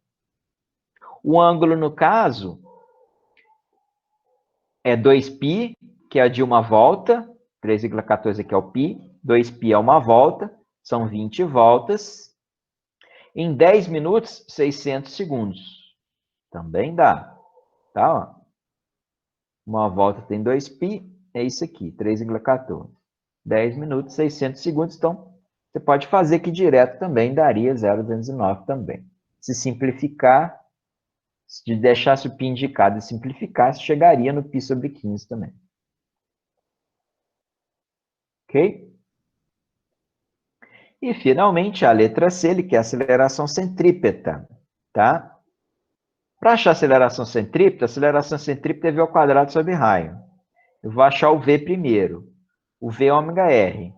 O ângulo, no caso, é 2π, que é a de uma volta. 3,14 aqui é o π. 2π é uma volta. São 20 voltas. Em 10 minutos, 600 segundos. Também dá. Tá? Ó. Uma volta tem 2π. É isso aqui, 3,14. 10 minutos, 600 segundos. Então, você pode fazer aqui direto também, daria 0,209 também. Se simplificar, se deixasse o π indicado e simplificasse, chegaria no π sobre 15 também. Ok? E, finalmente, a letra C, ele quer aceleração centrípeta. Tá? Para achar a aceleração centrípeta é v ao quadrado sobre raio. Eu vou achar o v primeiro. O v é ômega r.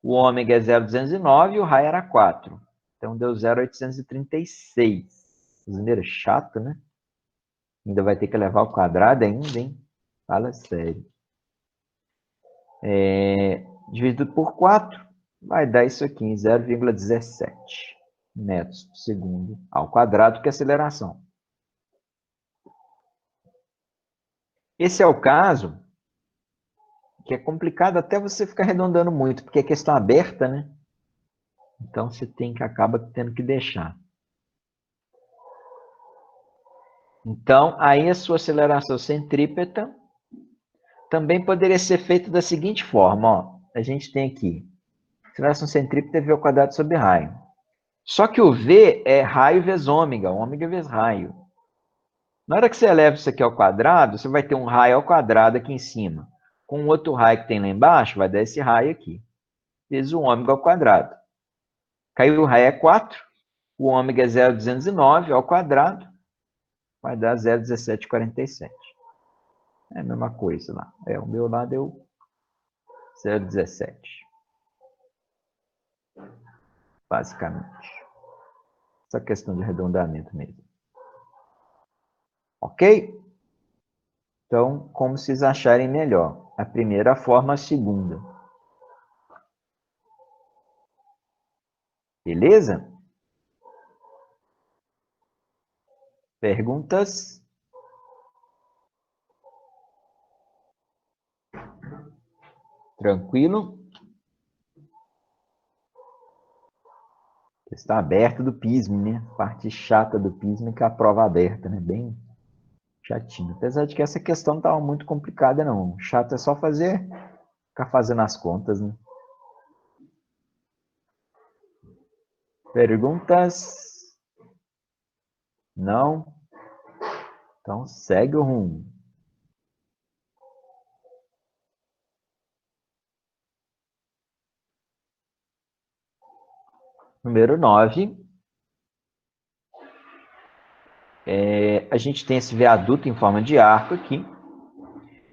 O ômega é 0,209 e o raio era 4. Então, deu 0,836. Número chato, né? Ainda vai ter que levar ao quadrado ainda, hein? Fala sério. Dividido por 4, vai dar isso aqui, em 0,17 metros por segundo ao quadrado, que é a aceleração. Esse é o caso que é complicado até você ficar arredondando muito, porque é questão aberta, né? Então, você acaba tendo que deixar. Então, aí a sua aceleração centrípeta também poderia ser feita da seguinte forma, ó. A gente tem aqui, aceleração centrípeta é v ao quadrado sobre raio. Só que o v é raio vezes ômega, ômega vezes raio. Na hora que você eleva isso aqui ao quadrado, você vai ter um raio ao quadrado aqui em cima. Com o outro raio que tem lá embaixo, vai dar esse raio aqui, vezes o ômega ao quadrado. Caiu o raio é 4, o ômega é 0,209 ao quadrado, vai dar 0,1747. É a mesma coisa lá. O meu lá deu 0,17. Basicamente. Essa questão de arredondamento mesmo. Ok? Então, como vocês acharem melhor. A primeira forma, a segunda. Beleza? Perguntas? Tranquilo? Está aberto do PISM, né? Parte chata do PISM é que é a prova aberta, né? Bem chatinho. Apesar de que essa questão não estava muito complicada, não. Chato é só ficar fazendo as contas, né? Perguntas? Não? Então, segue o rumo. Número 9. A gente tem esse viaduto em forma de arco aqui.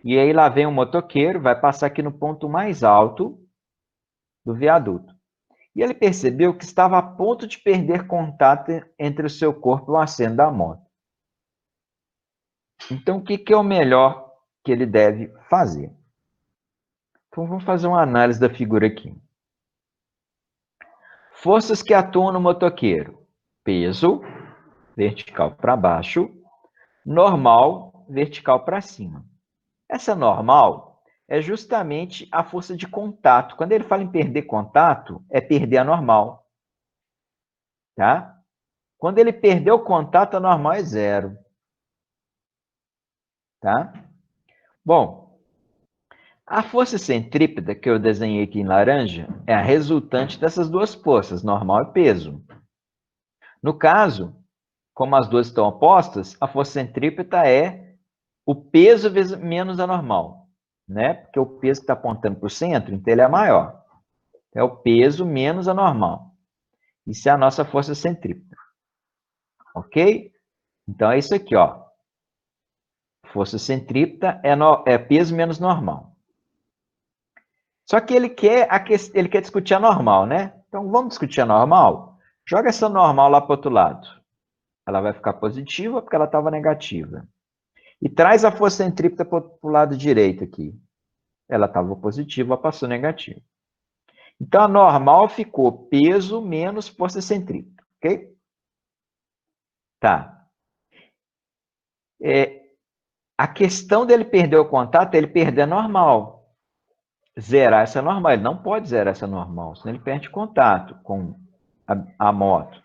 E aí lá vem um motoqueiro, vai passar aqui no ponto mais alto do viaduto. E ele percebeu que estava a ponto de perder contato entre o seu corpo e o assento da moto. Então, o que é o melhor que ele deve fazer? Então, vamos fazer uma análise da figura aqui. Forças que atuam no motoqueiro. Peso, vertical para baixo. Normal, vertical para cima. Essa normal é justamente a força de contato. Quando ele fala em perder contato, é perder a normal. Tá? Quando ele perdeu o contato, a normal é 0. Tá? Bom, a força centrípeta que eu desenhei aqui em laranja é a resultante dessas duas forças, normal e peso. No caso, como as duas estão opostas, a força centrípeta é o peso menos a normal, né? Porque o peso que está apontando para o centro, então ele é maior. É o peso menos a normal. Isso é a nossa força centrípeta. Ok? Então, é isso aqui, ó. Força centrípeta é peso menos normal. Só que ele quer discutir a normal, né? Então, vamos discutir a normal? Joga essa normal lá para o outro lado. Ela vai ficar positiva porque ela estava negativa. E traz a força centrípeta para o lado direito aqui. Ela estava positiva, passou negativa. Então, a normal ficou peso menos força centrípeta, ok? Tá. A questão dele perder o contato é ele perder a normal. Zerar essa normal. Ele não pode zerar essa normal, senão ele perde contato com a moto.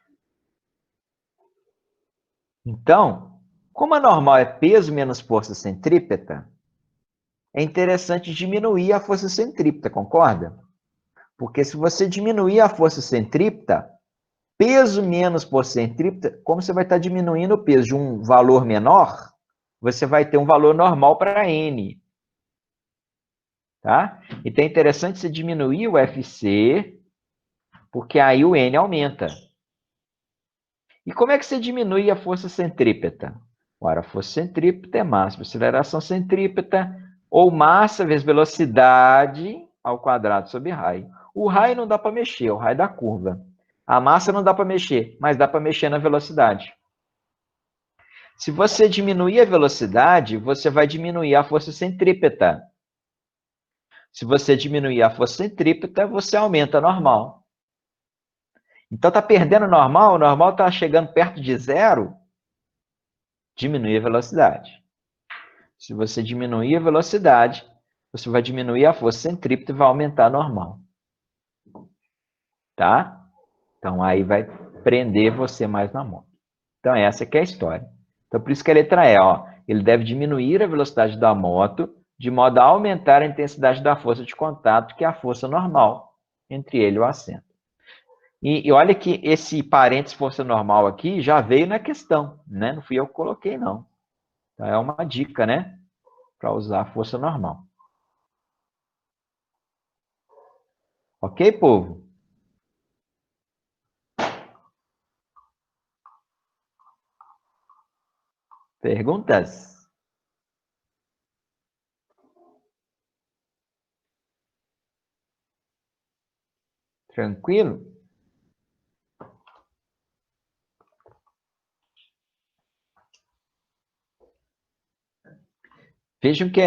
Então, como a normal é peso menos força centrípeta, é interessante diminuir a força centrípeta, concorda? Porque se você diminuir a força centrípeta, peso menos força centrípeta, como você vai estar diminuindo o peso de um valor menor, você vai ter um valor normal para N. Tá? Então é interessante você diminuir o FC, porque aí o N aumenta. E como é que você diminui a força centrípeta? Ora, a força centrípeta é massa vezes aceleração centrípeta, ou massa vezes velocidade ao quadrado sobre raio. O raio não dá para mexer, o raio da curva. A massa não dá para mexer, mas dá para mexer na velocidade. Se você diminuir a velocidade, você vai diminuir a força centrípeta. Se você diminuir a força centrípeta, você aumenta a normal. Então, está perdendo o normal está chegando perto de 0, diminui a velocidade. Se você diminuir a velocidade, você vai diminuir a força centrípeta e vai aumentar a normal. Tá? Então, aí vai prender você mais na moto. Então, essa que é a história. Então, por isso que a letra E, ó, ele deve diminuir a velocidade da moto de modo a aumentar a intensidade da força de contato, que é a força normal entre ele e o assento. E olha que esse parênteses força normal aqui já veio na questão, né? Não fui eu que coloquei, não. Então, é uma dica, né? Para usar a força normal. Ok, povo? Perguntas? Tranquilo? Vejam que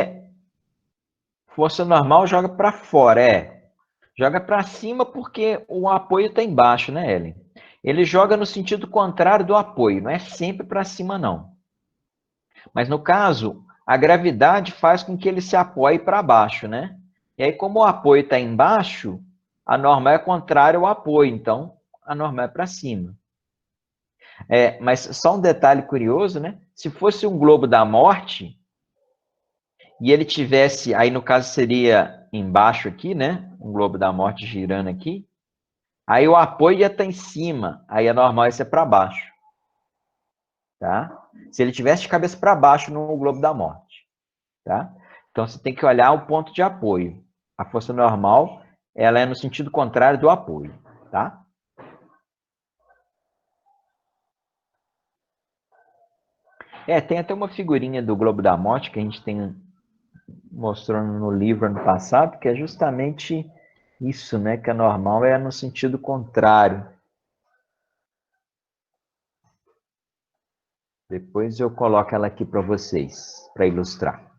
força normal joga para fora, joga para cima porque o apoio está embaixo, né, Ellen? Ele joga no sentido contrário do apoio, não é sempre para cima, não. Mas no caso, a gravidade faz com que ele se apoie para baixo, né? E aí, como o apoio está embaixo, a normal é contrária ao apoio, então a normal é para cima. Mas só um detalhe curioso, né? Se fosse um globo da morte, e ele tivesse, aí no caso seria embaixo aqui, né? Um globo da morte girando aqui. Aí o apoio ia estar em cima, aí a normal ia ser para baixo. Tá? Se ele tivesse de cabeça para baixo no globo da morte. Tá? Então você tem que olhar o ponto de apoio. A força normal, ela é no sentido contrário do apoio. Tá? Tem até uma figurinha do globo da morte que a gente tem mostrando no livro ano passado, que é justamente isso, né? Que a normal é no sentido contrário. Depois eu coloco ela aqui para vocês, para ilustrar.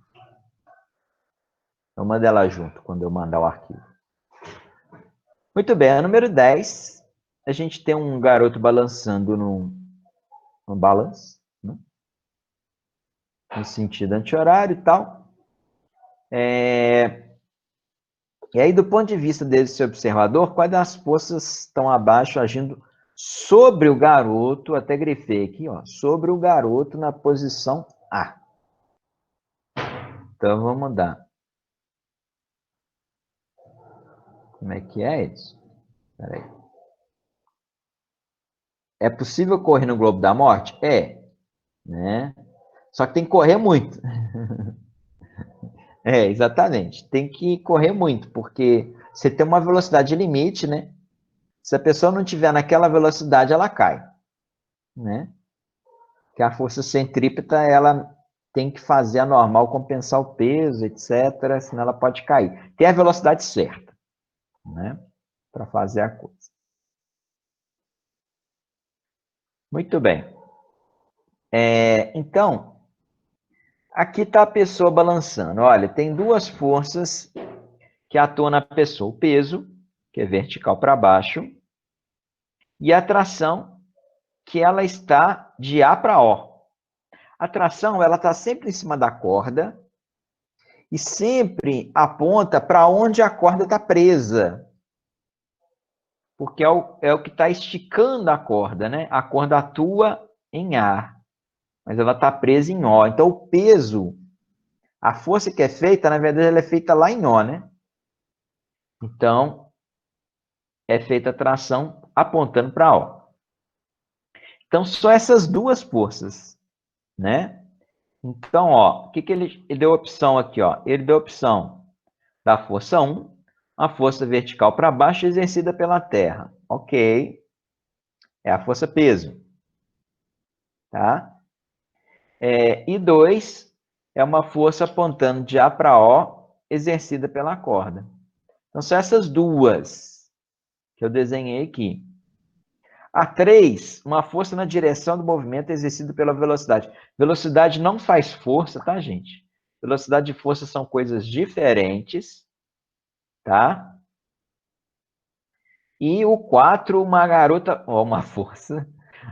Eu mando ela junto quando eu mandar o arquivo. Muito bem, a número 10, a gente tem um garoto balançando no balanço, né? No sentido anti-horário e tal. E aí, do ponto de vista desse observador, quais das forças estão abaixo agindo sobre o garoto, até grifei aqui, ó, sobre o garoto na posição A. Então, vamos dar. Como é que é isso? Espera aí. É possível correr no globo da morte? Né? Só que tem que correr muito. Exatamente. Tem que correr muito, porque você tem uma velocidade limite, né? Se a pessoa não tiver naquela velocidade, ela cai, né? Que a força centrípeta, ela tem que fazer a normal compensar o peso, etc., senão ela pode cair. Tem a velocidade certa, né? Para fazer a coisa. Muito bem. Então, aqui está a pessoa balançando. Olha, tem duas forças que atuam na pessoa. O peso, que é vertical para baixo, e a tração, que ela está de A para O. A tração, ela está sempre em cima da corda e sempre aponta para onde a corda está presa. Porque é o que está esticando a corda, né? A corda atua em A, mas ela está presa em O. Então, o peso, a força que é feita, na verdade, ela é feita lá em O, né? Então, é feita a tração apontando para O. Então, só essas duas forças, né? Então, ó, o que ele deu opção aqui, ó? Ele deu opção da força 1, a força vertical para baixo exercida pela Terra. Ok. É a força peso. Tá? E 2 é uma força apontando de A para O exercida pela corda. Então, são essas duas que eu desenhei aqui. A 3, uma força na direção do movimento exercido pela velocidade. Velocidade não faz força, tá, gente? Velocidade e força são coisas diferentes, tá? E o 4, uma garota, uma força,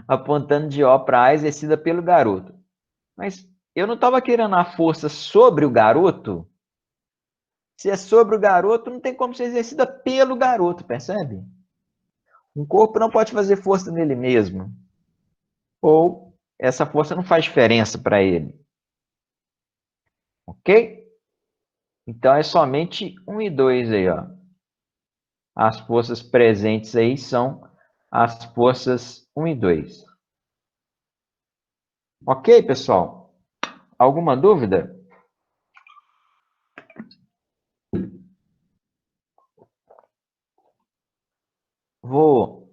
apontando de O para A exercida pelo garoto. Mas eu não estava querendo a força sobre o garoto? Se é sobre o garoto, não tem como ser exercida pelo garoto, percebe? Um corpo não pode fazer força nele mesmo. Ou essa força não faz diferença para ele. Ok? Então, é somente 1 e 2 aí, ó. As forças presentes aí são as forças 1 e 2. Ok, pessoal? Alguma dúvida? Vou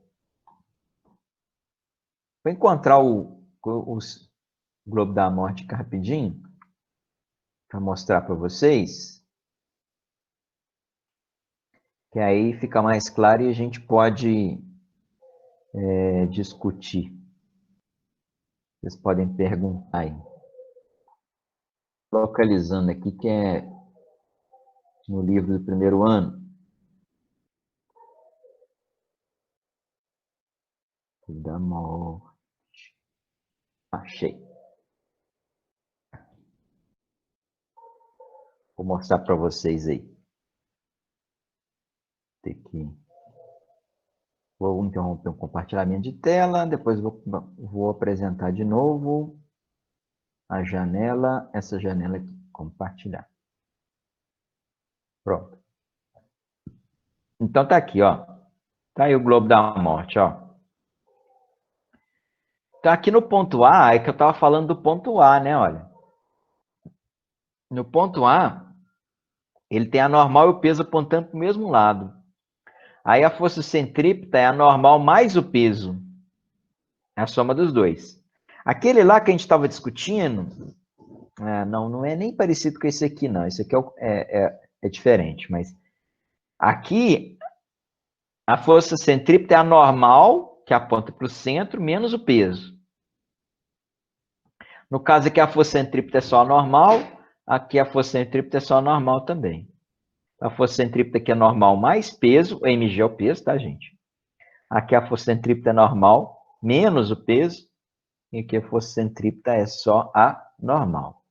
encontrar o Globo da Morte aqui rapidinho, para mostrar para vocês, que aí fica mais claro e a gente pode discutir. Vocês podem perguntar aí. Localizando aqui, que é no livro do primeiro ano. Da morte. Achei. Vou mostrar para vocês aí. Vou interromper o compartilhamento de tela, depois vou apresentar de novo a janela, essa janela aqui, compartilhar. Pronto. Então tá aqui, ó. Tá aí o Globo da Morte, ó. Tá aqui no ponto A, é que eu estava falando do ponto A, né, olha. No ponto A, ele tem a normal e o peso apontando para o mesmo lado. Aí a força centrípeta é a normal mais o peso. É a soma dos dois. Aquele lá que a gente estava discutindo, não é nem parecido com esse aqui, não. Esse aqui é diferente, mas aqui a força centrípeta é a normal, que aponta para o centro, menos o peso. No caso aqui, a força centrípeta é só a normal, aqui a força centrípeta é só a normal também. A força centrípeta aqui é normal mais peso, o mg é o peso, tá, gente? Aqui a força centrípeta é normal menos o peso, e aqui a força centrípeta é só a normal.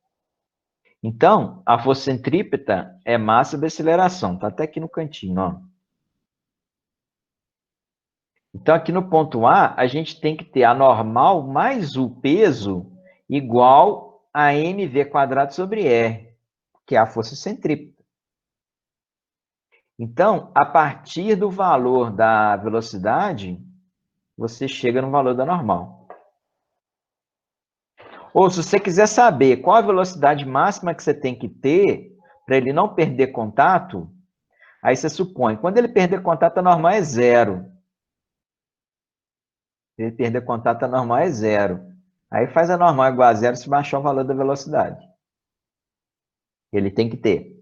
Então, a força centrípeta é massa da aceleração, tá até aqui no cantinho, ó. Então, aqui no ponto A, a gente tem que ter a normal mais o peso igual a mv² sobre R, que é a força centrípeta. Então, a partir do valor da velocidade, você chega no valor da normal. Ou se você quiser saber qual a velocidade máxima que você tem que ter para ele não perder contato, aí você supõe, quando ele perder contato, a normal é zero. Se ele perder contato, a normal é zero. Aí faz a normal igual a zero se baixar o valor da velocidade. Ele tem que ter,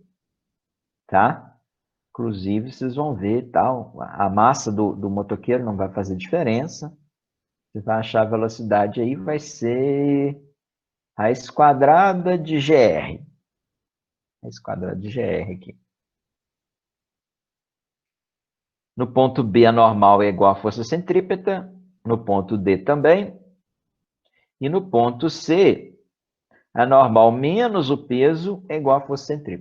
tá? Inclusive, vocês vão ver, tal, a massa do motoqueiro não vai fazer diferença. Você vai achar a velocidade aí, vai ser raiz quadrada de GR. Raiz quadrada de GR aqui. No ponto B, a normal é igual à força centrípeta. No ponto D também. E no ponto C, a normal menos o peso é igual à força centrípeta.